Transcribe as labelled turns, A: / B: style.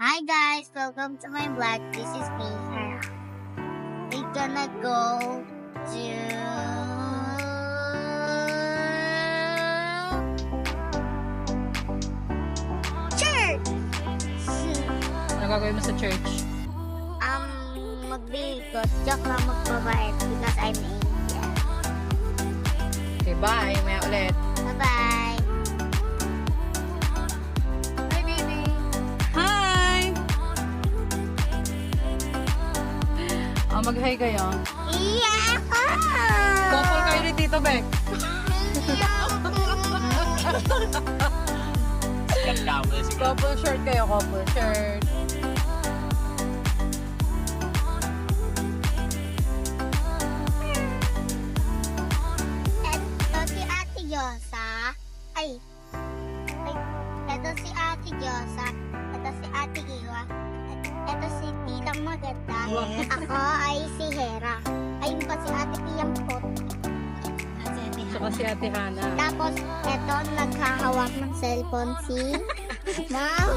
A: Hi guys, welcome to my vlog. This is me, Hera. We're gonna go to church.
B: Ano gagawin mo sa church?
A: Magbibigod. Joke lang magbabayad because I'm angel.
B: Okay, bye. Maya ulit.
A: Bye-bye.
B: Hi, baby. Hi! Mag-hi kayo.
A: Yeah!
B: Couple kayo ni Tito Beck. Couple shirt kayo, couple shirt.
A: Ito si Ate Yosa. Ito si Ate Yosa. Ito si Ate Iwa. Ito si Titang Maganda. Ako ay si Hera. Ayun pa si Ate Tiyang Pot.
B: Saka si Ate Hana.
A: Tapos, ito naghahawak ng cellphone si Ma'am